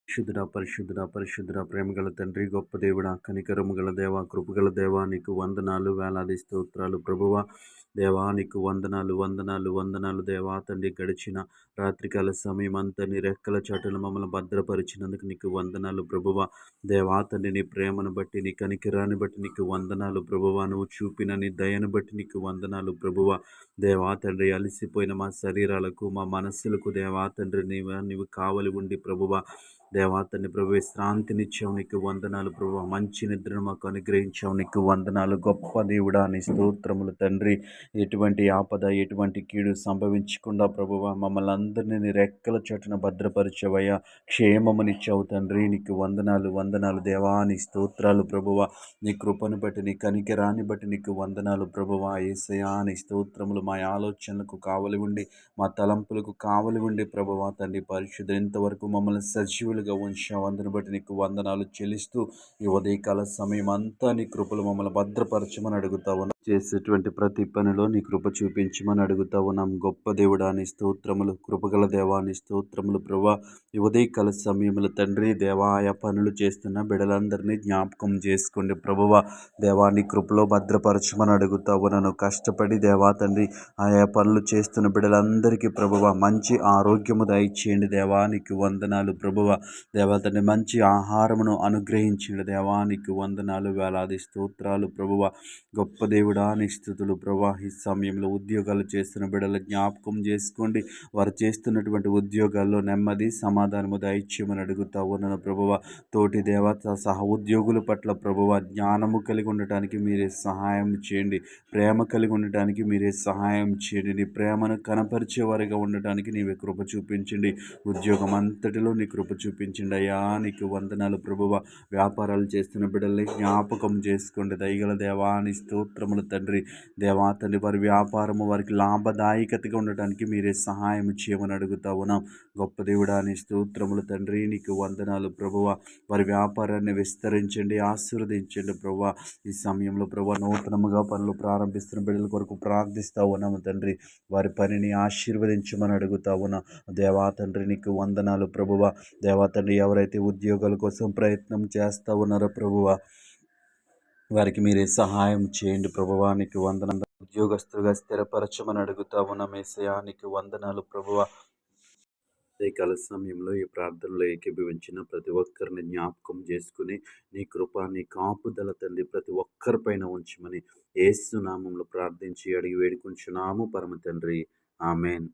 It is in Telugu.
పరిశుద్ధుడా, పరిశుద్ధుడా, ప్రేమగల తండ్రి, గొప్ప దేవుడా, కనికరము గల దేవా, కృపగల దేవా, నీకు వందనాలు, వేలాది స్తోత్రాలు ప్రభువా. దేవా నీకు వందనాలు, వందనాలు, వందనాలు దేవా తండ్రి. గడిచిన రాత్రికాల సమయం అంతా నీ రెక్కల చాటున మమ్మల్ని భద్రపరిచినందుకు నీకు వందనాలు ప్రభువా. దేవా తండ్రి, నీ ప్రేమను బట్టి, నీ కనికరాన్ని బట్టి నీకు వందనాలు ప్రభువా. నువ్వు చూపిన నీ దయను బట్టి నీకు వందనాలు ప్రభువా. దేవా తండ్రి, అలసిపోయిన మా శరీరాలకు, మా మనస్సులకు దేవా తండ్రి నీవు కావలి ఉండి ప్రభువా. దేవా తండ్రి ప్రభు, విశ్రాంతినిచ్చావు, నీకు వందనాలు ప్రభు. మంచి నిద్రను మాకు అనుగ్రహించావు, నీకు వందనాలు. గొప్ప దేవుడా నీ స్తోత్రములు తండ్రి. ఎటువంటి ఆపద, ఎటువంటి కీడు సంభవించకుండా ప్రభువ మమ్మల్ని అందరినీ నీ రెక్కల చోటున భద్రపరిచవయ్యా. క్షేమమునిచ్చావు తండ్రి, నీకు వందనాలు, వందనాలు దేవా నీ స్తోత్రాలు ప్రభువ. నీ కృపను బట్టి, నీ కనికరాన్ని బట్టి నీకు వందనాలు ప్రభువ. యేసయ్యా నీ స్తోత్రములు. మా ఆలోచనలకు కావలి ఉండి, మా తలంపులకు కావలి ఉండి ప్రభువ తండ్రి పరిశుద్ధ ఇంతవరకు మమ్మల్ని సజీవులుగా ఉంచావు. అందుని బట్టి నీకు వందనాలు చెల్లిస్తూ ఈ ఉదయకాల సమయం అంతా నీ కృపలు మమ్మల్ని భద్రపరచమని అడుగుతా ఉన్నాం. చేసేటువంటి ప్రతి పనిలో నీ కృప చూపించమని అడుగుతా ఉన్నాం. గొప్ప దేవుడా నీ స్తోత్రములు, కృపగల దేవా నీ స్తోత్రములు ప్రభా. ఈ ఉదయకాల సమయములు తండ్రి దేవా, ఆయా పనులు చేస్తున్న బిడ్డలందరినీ జ్ఞాపకం చేసుకోండి ప్రభువ. దేవా నీ కృపలో భద్రపరచమని అడుగుతా ఉన్నాను. కష్టపడి దేవా తండ్రి ఆయా పనులు చేస్తున్న బిడ్డలందరికీ ప్రభువ మంచి ఆరోగ్యము దయచేయండి దేవా, నీకు వందనాలు ప్రభువ. దేవా తండ్రి మంచి ఆహారమును అనుగ్రహించండి దేవా, నీకు వందనాలు, వేలాది స్తోత్రాలు ప్రభువ. గొప్ప దేవుడా నీ స్తుతులు ప్రభా. ఈ సమయంలో ఉద్యోగాలు చేస్తున్న బిడ్డలు జ్ఞాపకం చేసుకోండి. వారు చేస్తున్నటువంటి ఉద్యోగాల్లో నెమ్మది, సమాధానము దయచేయమని అడుగుతా ఉన్నాను ప్రభువ. తోటి దేవత సహ ఉద్యోగుల పట్ల ప్రభువ జ్ఞానము కలిగి ఉండటానికి మీరే సహాయం చేయండి. ప్రేమ కలిగి ఉండటానికి మీరే సహాయం చేయండి. నీ ప్రేమను కనపరిచేవారిగా ఉండటానికి నీవే కృప చూపించండి. ఉద్యోగం అంతటిలో నీ కృప చూపించండి అయ్యా, నీకు వందనాలు ప్రభువ. వ్యాపారాలు చేస్తున్న బిడ్డల్ని జ్ఞాపకం చేసుకోండి. దయగల దేవా నీ స్తోత్రములు తండ్రి. దేవా తండ్రి వారి వ్యాపారము వారికి లాభదాయకతగా ఉండటానికి మీరే సహాయం చేయమని అడుగుతా ఉన్నాం. గొప్ప దేవుడా నీ స్తోత్రములు తండ్రి, నీకు వందనాలు ప్రభువ. వారి వ్యాపారాన్ని విస్తరించండి, ఆశీర్వదించండి ప్రభువ. ఈ సమయంలో ప్రభువ నూతనముగా పనులు ప్రారంభిస్తున్న బిడ్డల కొరకు ప్రార్థిస్తా ఉన్నాము తండ్రి. వారి పనిని ఆశీర్వదించమని అడుగుతా ఉన్నాం. దేవా తండ్రి నీకు వందనాలు ప్రభువ. దేవా తండ్రి ఎవరైతే ఉద్యోగాల కోసం ప్రయత్నం చేస్తూ ఉన్నారో ప్రభువ, వారికి మీరే సహాయం చేయండి ప్రభువా. నీకు వందనం. ఉద్యోగస్తులుగా స్థిరపరచమని అడుగుతా ఉన్నాం యేసయ్యా, నీకు వందనాలు ప్రభువ. కాల సమయంలో ఈ ప్రార్థనలో ఏకీభవించిన ప్రతి ఒక్కరిని జ్ఞాపకం చేసుకుని నీ కృప, నీ కాపుదల తండ్రి ప్రతి ఒక్కరిపైన ఉంచమని యేసు నామంలో ప్రార్థించి అడిగి వేడుకుంటున్నాము పరమ తండ్రి. ఆమెన్.